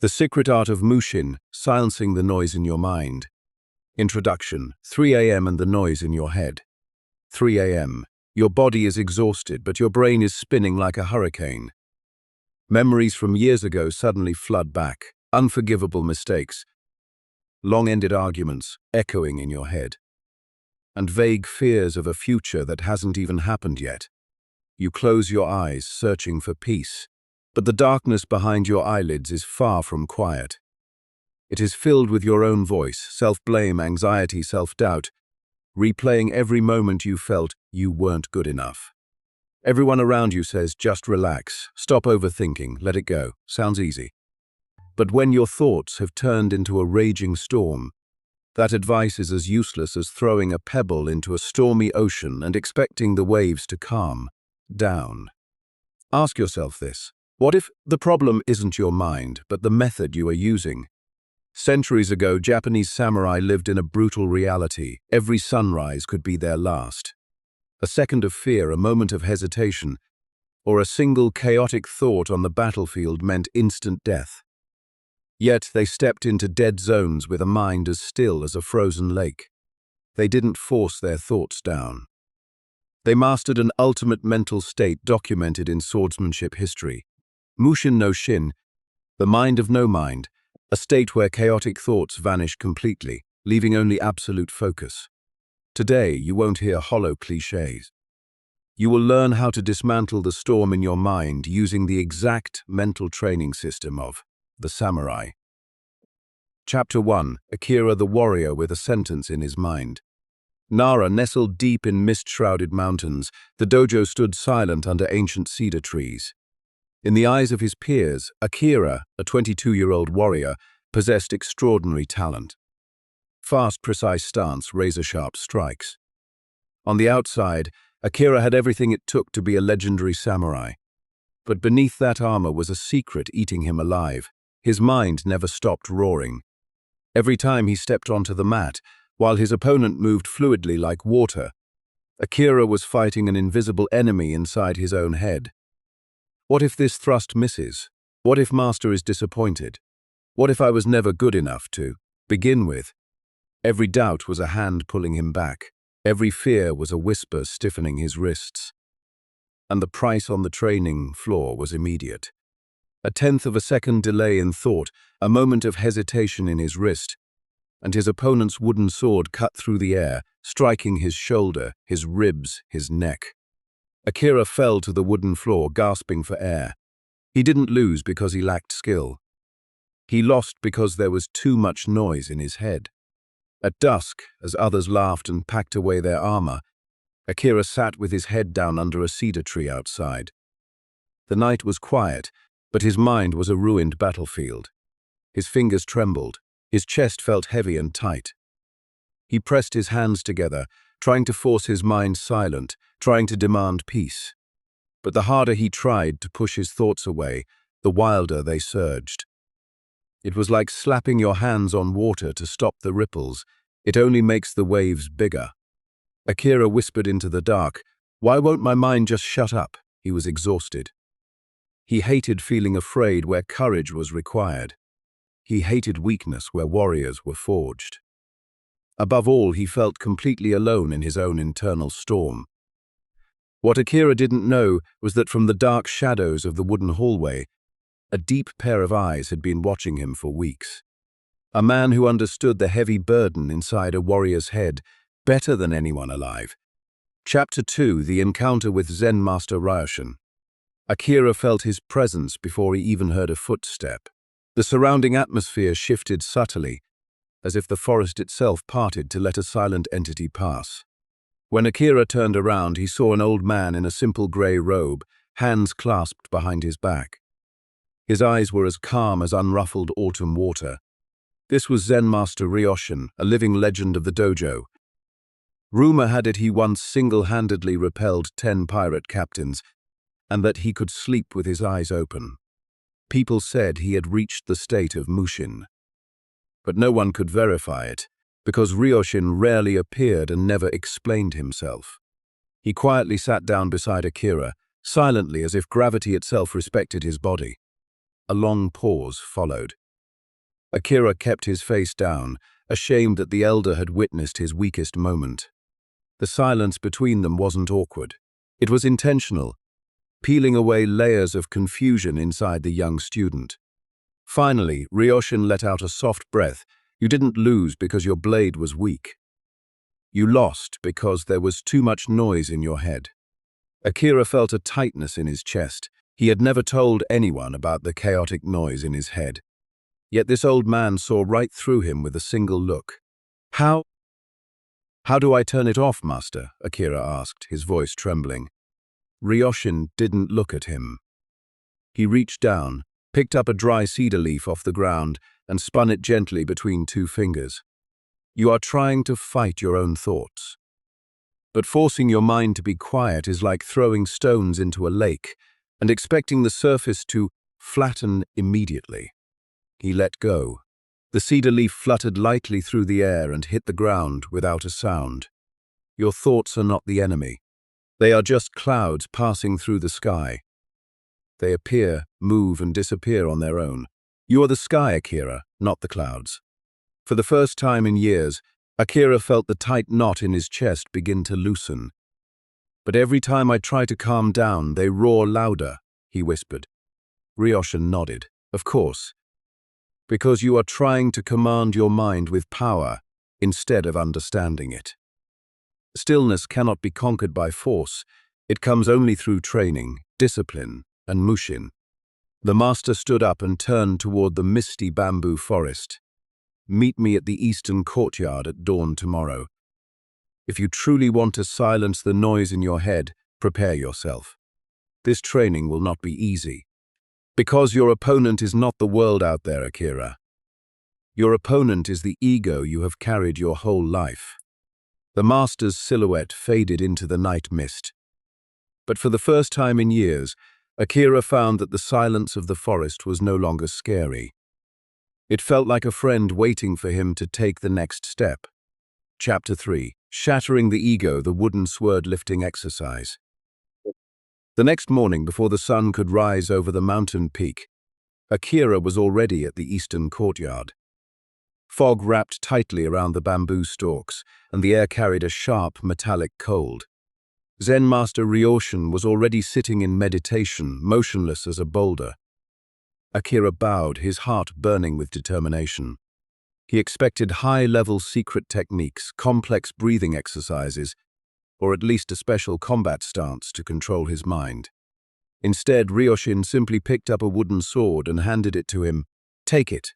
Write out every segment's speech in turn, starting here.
The Secret Art of Mushin, silencing the noise in your mind. Introduction, 3 a.m. and the noise in your head. 3 a.m. Your body is exhausted, but your brain is spinning like a hurricane. Memories from years ago suddenly flood back, unforgivable mistakes, long-ended arguments echoing in your head, and vague fears of a future that hasn't even happened yet. You close your eyes, searching for peace, but the darkness behind your eyelids is far from quiet. It is filled with your own voice, self-blame, anxiety, self-doubt, replaying every moment you felt you weren't good enough. Everyone around you says, just relax, stop overthinking, let it go. Sounds easy. But when your thoughts have turned into a raging storm, that advice is as useless as throwing a pebble into a stormy ocean and expecting the waves to calm down. Ask yourself this. What if the problem isn't your mind, but the method you are using? Centuries ago, Japanese samurai lived in a brutal reality. Every sunrise could be their last. A second of fear, a moment of hesitation, or a single chaotic thought on the battlefield meant instant death. Yet they stepped into dead zones with a mind as still as a frozen lake. They didn't force their thoughts down. They mastered an ultimate mental state documented in swordsmanship history. Mushin no Shin, the mind of no mind, a state where chaotic thoughts vanish completely, leaving only absolute focus. Today, you won't hear hollow cliches. You will learn how to dismantle the storm in your mind using the exact mental training system of the samurai. Chapter 1. Akira the warrior with a sentence in his mind. Nara, nestled deep in mist-shrouded mountains, the dojo stood silent under ancient cedar trees. In the eyes of his peers, Akira, a 22-year-old warrior, possessed extraordinary talent. Fast, precise stance, razor-sharp strikes. On the outside, Akira had everything it took to be a legendary samurai. But beneath that armor was a secret eating him alive. His mind never stopped roaring. Every time he stepped onto the mat, while his opponent moved fluidly like water, Akira was fighting an invisible enemy inside his own head. What if this thrust misses? What if Master is disappointed? What if I was never good enough to begin with? Every doubt was a hand pulling him back. Every fear was a whisper stiffening his wrists. And the price on the training floor was immediate. A tenth of a second delay in thought, a moment of hesitation in his wrist, and his opponent's wooden sword cut through the air, striking his shoulder, his ribs, his neck. Akira fell to the wooden floor, gasping for air. He didn't lose because he lacked skill. He lost because there was too much noise in his head. At dusk, as others laughed and packed away their armor, Akira sat with his head down under a cedar tree outside. The night was quiet, but his mind was a ruined battlefield. His fingers trembled. His chest felt heavy and tight. He pressed his hands together, trying to force his mind silent, trying to demand peace. But the harder he tried to push his thoughts away, the wilder they surged. It was like slapping your hands on water to stop the ripples. It only makes the waves bigger. Akira whispered into the dark, "Why won't my mind just shut up?" He was exhausted. He hated feeling afraid where courage was required. He hated weakness where warriors were forged. Above all, he felt completely alone in his own internal storm. What Akira didn't know was that from the dark shadows of the wooden hallway, a deep pair of eyes had been watching him for weeks. A man who understood the heavy burden inside a warrior's head better than anyone alive. Chapter 2. The encounter with Zen Master Ryoshin. Akira felt his presence before he even heard a footstep. The surrounding atmosphere shifted subtly, as if the forest itself parted to let a silent entity pass. When Akira turned around, he saw an old man in a simple grey robe, hands clasped behind his back. His eyes were as calm as unruffled autumn water. This was Zen Master Ryoshin, a living legend of the dojo. Rumor had it he once single-handedly repelled 10 pirate captains, and that he could sleep with his eyes open. People said he had reached the state of Mushin. But no one could verify it, because Ryoshin rarely appeared and never explained himself. He quietly sat down beside Akira, silently as if gravity itself respected his body. A long pause followed. Akira kept his face down, ashamed that the elder had witnessed his weakest moment. The silence between them wasn't awkward. It was intentional, peeling away layers of confusion inside the young student. Finally, Ryoshin let out a soft breath. You didn't lose because your blade was weak. You lost because there was too much noise in your head. Akira felt a tightness in his chest. He had never told anyone about the chaotic noise in his head. Yet this old man saw right through him with a single look. How do I turn it off, master? Akira asked, his voice trembling. Ryoshin didn't look at him. He reached down, picked up a dry cedar leaf off the ground, and spun it gently between two fingers. You are trying to fight your own thoughts. But forcing your mind to be quiet is like throwing stones into a lake and expecting the surface to flatten immediately. He let go. The cedar leaf fluttered lightly through the air and hit the ground without a sound. Your thoughts are not the enemy. They are just clouds passing through the sky. They appear, move, and disappear on their own. You are the sky, Akira, not the clouds. For the first time in years, Akira felt the tight knot in his chest begin to loosen. But every time I try to calm down, they roar louder, he whispered. Ryoshin nodded. Of course. Because you are trying to command your mind with power instead of understanding it. Stillness cannot be conquered by force. It comes only through training, discipline, and mushin. The master stood up and turned toward the misty bamboo forest. Meet me at the eastern courtyard at dawn tomorrow. If you truly want to silence the noise in your head, prepare yourself. This training will not be easy. Because your opponent is not the world out there, Akira. Your opponent is the ego you have carried your whole life. The master's silhouette faded into the night mist. But for the first time in years, Akira found that the silence of the forest was no longer scary. It felt like a friend waiting for him to take the next step. Chapter 3. Shattering the Ego, the wooden sword lifting exercise. The next morning, before the sun could rise over the mountain peak, Akira was already at the eastern courtyard. Fog wrapped tightly around the bamboo stalks, and the air carried a sharp, metallic cold. Zen Master Ryoshin was already sitting in meditation, motionless as a boulder. Akira bowed, his heart burning with determination. He expected high-level secret techniques, complex breathing exercises, or at least a special combat stance to control his mind. Instead, Ryoshin simply picked up a wooden sword and handed it to him. Take it.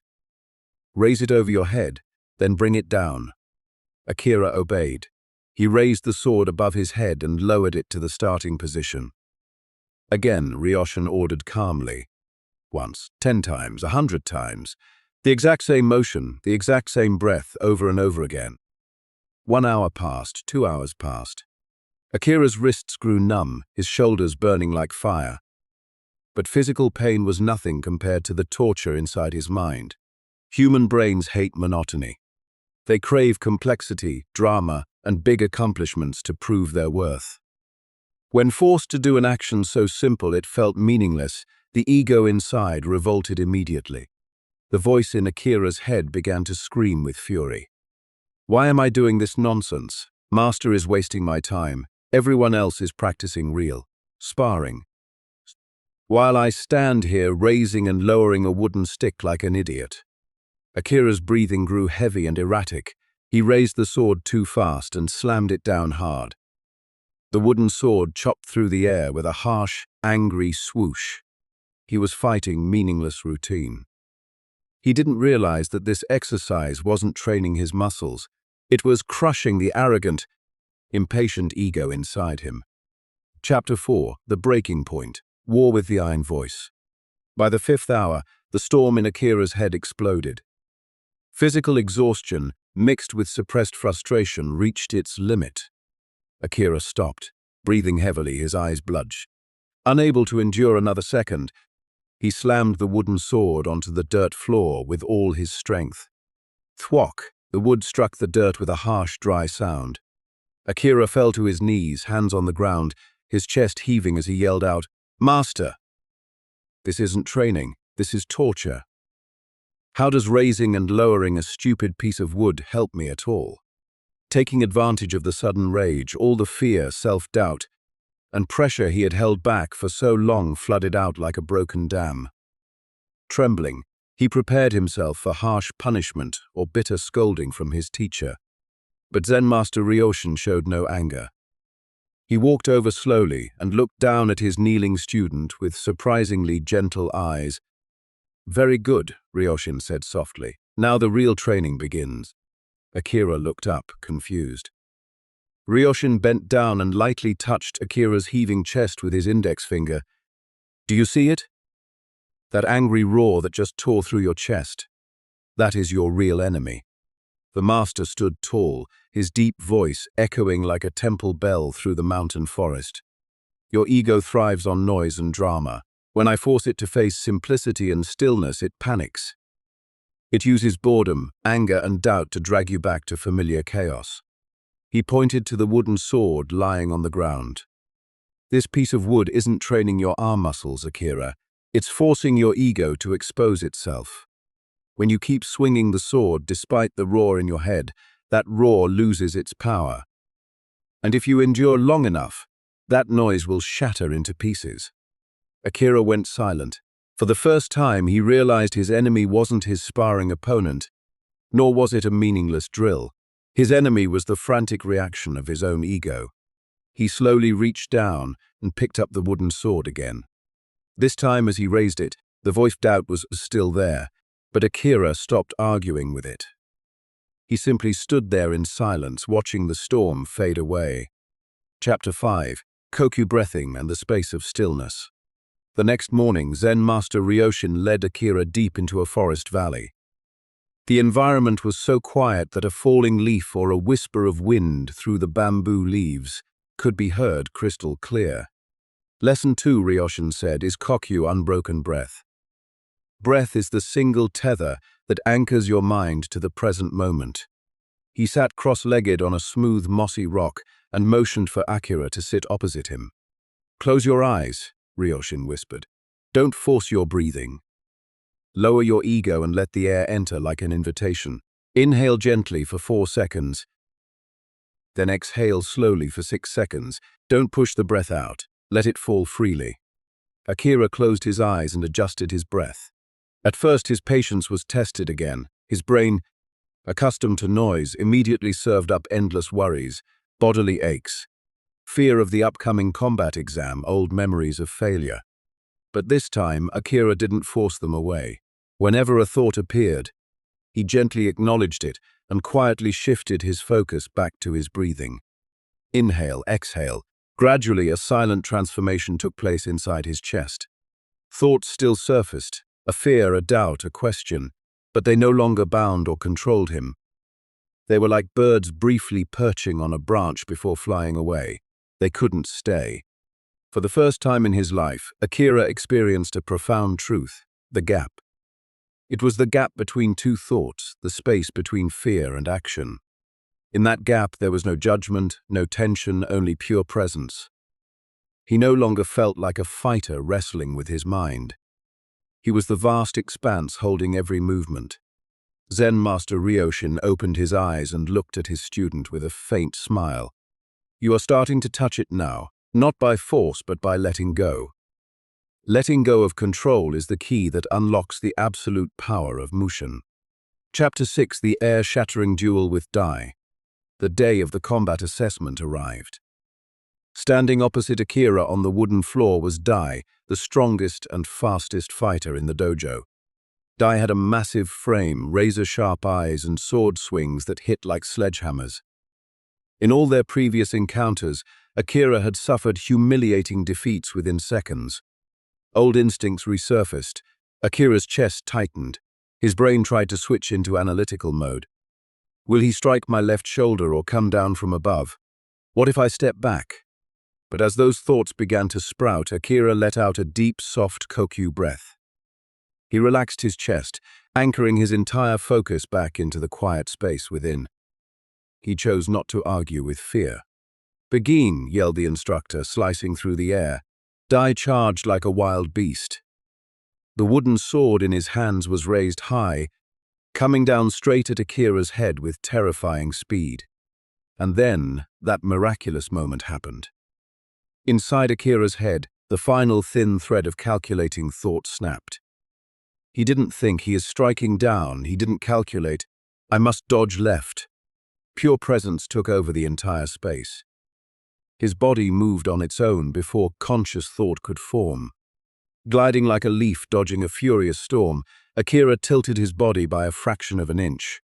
Raise it over your head, then bring it down. Akira obeyed. He raised the sword above his head and lowered it to the starting position. Again, Ryoshin ordered calmly. Once, 10 times, 100 times. The exact same motion, the exact same breath, over and over again. 1 hour passed, 2 hours passed. Akira's wrists grew numb, his shoulders burning like fire. But physical pain was nothing compared to the torture inside his mind. Human brains hate monotony. They crave complexity, drama, and big accomplishments to prove their worth. When forced to do an action so simple it felt meaningless, the ego inside revolted immediately. The voice in Akira's head began to scream with fury. Why am I doing this nonsense? Master is wasting my time. Everyone else is practicing real, sparring. While I stand here raising and lowering a wooden stick like an idiot. Akira's breathing grew heavy and erratic. He raised the sword too fast and slammed it down hard. The wooden sword chopped through the air with a harsh, angry swoosh. He was fighting meaningless routine. He didn't realize that this exercise wasn't training his muscles. It was crushing the arrogant, impatient ego inside him. Chapter 4. The Breaking Point. War with the Iron Voice. By the 5th hour, the storm in Akira's head exploded. Physical exhaustion, mixed with suppressed frustration, reached its limit. Akira stopped, breathing heavily, his eyes bloodshot. Unable to endure another second, he slammed the wooden sword onto the dirt floor with all his strength. Thwack! The wood struck the dirt with a harsh, dry sound. Akira fell to his knees, hands on the ground, his chest heaving as he yelled out, "Master! This isn't training, this is torture." How does raising and lowering a stupid piece of wood help me at all? Taking advantage of the sudden rage, all the fear, self-doubt, and pressure he had held back for so long flooded out like a broken dam. Trembling, he prepared himself for harsh punishment or bitter scolding from his teacher. But Zen Master Ryoshin showed no anger. He walked over slowly and looked down at his kneeling student with surprisingly gentle eyes. "Very good," Ryoshin said softly. "Now the real training begins." Akira looked up, confused. Ryoshin bent down and lightly touched Akira's heaving chest with his index finger. "Do you see it? That angry roar that just tore through your chest. That is your real enemy." The master stood tall, his deep voice echoing like a temple bell through the mountain forest. "Your ego thrives on noise and drama. When I force it to face simplicity and stillness, it panics. It uses boredom, anger, and doubt to drag you back to familiar chaos." He pointed to the wooden sword lying on the ground. "This piece of wood isn't training your arm muscles, Akira. It's forcing your ego to expose itself. When you keep swinging the sword despite the roar in your head, that roar loses its power. And if you endure long enough, that noise will shatter into pieces." Akira went silent. For the first time, he realized his enemy wasn't his sparring opponent, nor was it a meaningless drill. His enemy was the frantic reaction of his own ego. He slowly reached down and picked up the wooden sword again. This time, as he raised it, the voice of doubt was still there, but Akira stopped arguing with it. He simply stood there in silence, watching the storm fade away. Chapter 5. Kokyu Breathing and the Space of Stillness. The next morning, Zen Master Ryoshin led Akira deep into a forest valley. The environment was so quiet that a falling leaf or a whisper of wind through the bamboo leaves could be heard crystal clear. Lesson 2, Ryoshin said, is Kokyu, unbroken breath. Breath is the single tether that anchors your mind to the present moment. He sat cross-legged on a smooth, mossy rock and motioned for Akira to sit opposite him. "Close your eyes," Ryoshin whispered. "Don't force your breathing. Lower your ego and let the air enter like an invitation. Inhale gently for 4 seconds. Then exhale slowly for 6 seconds. Don't push the breath out. Let it fall freely." Akira closed his eyes and adjusted his breath. At first, his patience was tested again. His brain, accustomed to noise, immediately served up endless worries, bodily aches, fear of the upcoming combat exam, old memories of failure. But this time, Akira didn't force them away. Whenever a thought appeared, he gently acknowledged it and quietly shifted his focus back to his breathing. Inhale, exhale. Gradually, a silent transformation took place inside his chest. Thoughts still surfaced, a fear, a doubt, a question, but they no longer bound or controlled him. They were like birds briefly perching on a branch before flying away. They couldn't stay. For the first time in his life, Akira experienced a profound truth: the gap. It was the gap between two thoughts, the space between fear and action. In that gap, there was no judgment, no tension, only pure presence. He no longer felt like a fighter wrestling with his mind. He was the vast expanse holding every movement. Zen Master Ryoshin opened his eyes and looked at his student with a faint smile. "You are starting to touch it now, not by force but by letting go. Letting go of control is the key that unlocks the absolute power of Mushin." Chapter 6. The air-shattering duel with Dai. The day of the combat assessment arrived. Standing opposite Akira on the wooden floor was Dai, the strongest and fastest fighter in the dojo. Dai had a massive frame, razor-sharp eyes, and sword swings that hit like sledgehammers. In all their previous encounters, Akira had suffered humiliating defeats within seconds. Old instincts resurfaced. Akira's chest tightened. His brain tried to switch into analytical mode. Will he strike my left shoulder or come down from above? What if I step back? But as those thoughts began to sprout, Akira let out a deep, soft Kokyu breath. He relaxed his chest, anchoring his entire focus back into the quiet space within. He chose not to argue with fear. "Begin," yelled the instructor, slicing through the air. Dai charged like a wild beast. The wooden sword in his hands was raised high, coming down straight at Akira's head with terrifying speed. And then, that miraculous moment happened. Inside Akira's head, the final thin thread of calculating thought snapped. He didn't think, he is striking down, he didn't calculate. I must dodge left. Pure presence took over the entire space. His body moved on its own before conscious thought could form. Gliding like a leaf dodging a furious storm, Akira tilted his body by a fraction of an inch.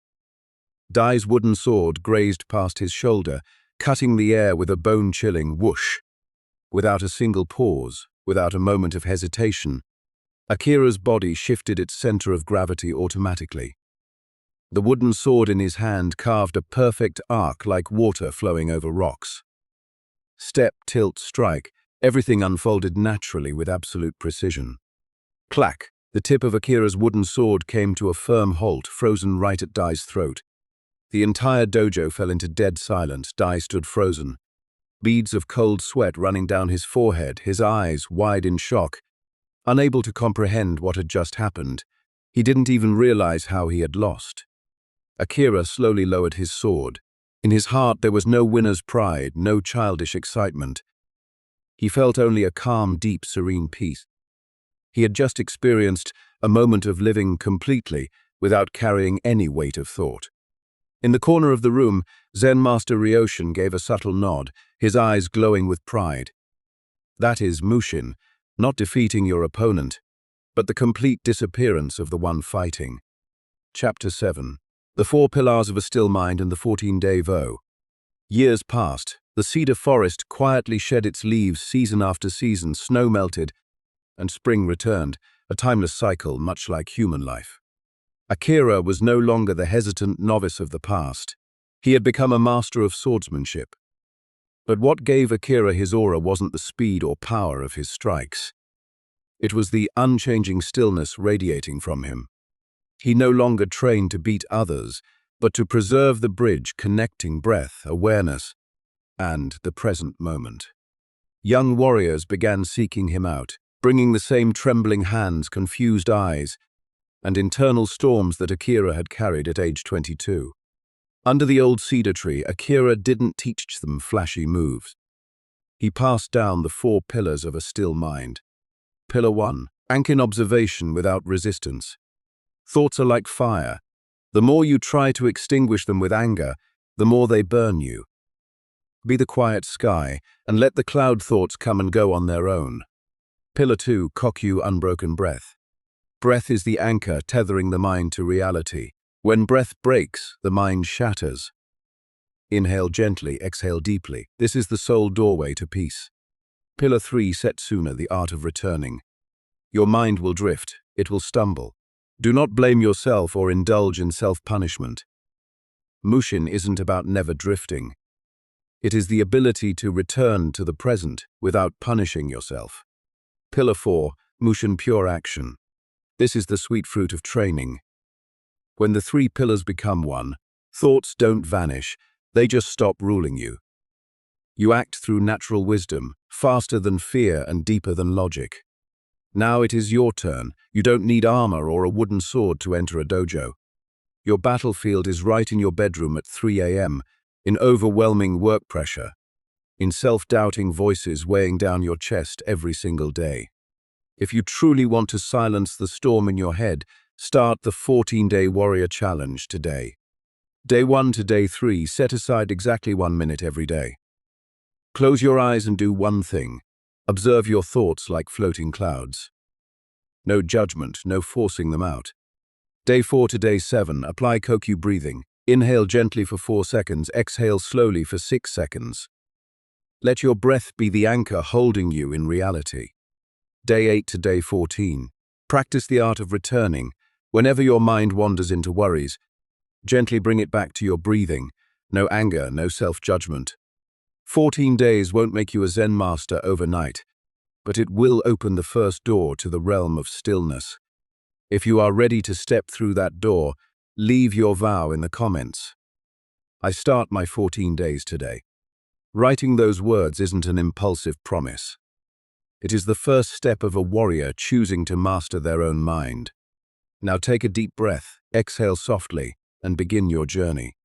Dai's wooden sword grazed past his shoulder, cutting the air with a bone-chilling whoosh. Without a single pause, without a moment of hesitation, Akira's body shifted its center of gravity automatically. The wooden sword in his hand carved a perfect arc like water flowing over rocks. Step, tilt, strike, everything unfolded naturally with absolute precision. Clack! The tip of Akira's wooden sword came to a firm halt, frozen right at Dai's throat. The entire dojo fell into dead silence. Dai stood frozen. Beads of cold sweat running down his forehead, his eyes wide in shock. Unable to comprehend what had just happened, he didn't even realize how he had lost. Akira slowly lowered his sword. In his heart there was no winner's pride, no childish excitement. He felt only a calm, deep, serene peace. He had just experienced a moment of living completely without carrying any weight of thought. In the corner of the room, Zen Master Ryoshin gave a subtle nod, his eyes glowing with pride. That is Mushin, not defeating your opponent, but the complete disappearance of the one fighting. Chapter 7. The 4 Pillars of a Still Mind and the 14-Day Vow. Years passed. The cedar forest quietly shed its leaves season after season, snow melted, and spring returned, a timeless cycle much like human life. Akira was no longer the hesitant novice of the past. He had become a master of swordsmanship. But what gave Akira his aura wasn't the speed or power of his strikes. It was the unchanging stillness radiating from him. He no longer trained to beat others, but to preserve the bridge connecting breath, awareness, and the present moment. Young warriors began seeking him out, bringing the same trembling hands, confused eyes, and internal storms that Akira had carried at age 22. Under the old cedar tree, Akira didn't teach them flashy moves. He passed down the 4 pillars of a still mind. Pillar 1. Anchor in observation without resistance. Thoughts are like fire. The more you try to extinguish them with anger, the more they burn you. Be the quiet sky, and let the cloud thoughts come and go on their own. Pillar 2. Kokyu, unbroken breath. Breath is the anchor tethering the mind to reality. When breath breaks, the mind shatters. Inhale gently, exhale deeply. This is the sole doorway to peace. Pillar 3. Setsuna, the art of returning. Your mind will drift, it will stumble. Do not blame yourself or indulge in self-punishment. Mushin isn't about never drifting. It is the ability to return to the present without punishing yourself. Pillar 4. Mushin, pure action. This is the sweet fruit of training. When the 3 pillars become one, thoughts don't vanish, they just stop ruling you. You act through natural wisdom, faster than fear and deeper than logic. Now it is your turn. You don't need armor or a wooden sword to enter a dojo. Your battlefield is right in your bedroom at 3 a.m., in overwhelming work pressure, in self-doubting voices weighing down your chest every single day. If you truly want to silence the storm in your head, start the 14-Day Warrior Challenge today. Day 1 to Day 3, set aside exactly 1 minute every day. Close your eyes and do one thing. Observe your thoughts like floating clouds. No judgment, no forcing them out. Day 4 to Day 7, apply Kokyu breathing. Inhale gently for 4 seconds, exhale slowly for 6 seconds. Let your breath be the anchor holding you in reality. Day 8 to Day 14. Practice the art of returning. Whenever your mind wanders into worries, gently bring it back to your breathing. No anger, no self-judgment. 14 days won't make you a Zen master overnight, but it will open the first door to the realm of stillness. If you are ready to step through that door, leave your vow in the comments. I start my 14 days today. Writing those words isn't an impulsive promise. It is the first step of a warrior choosing to master their own mind. Now take a deep breath, exhale softly, and begin your journey.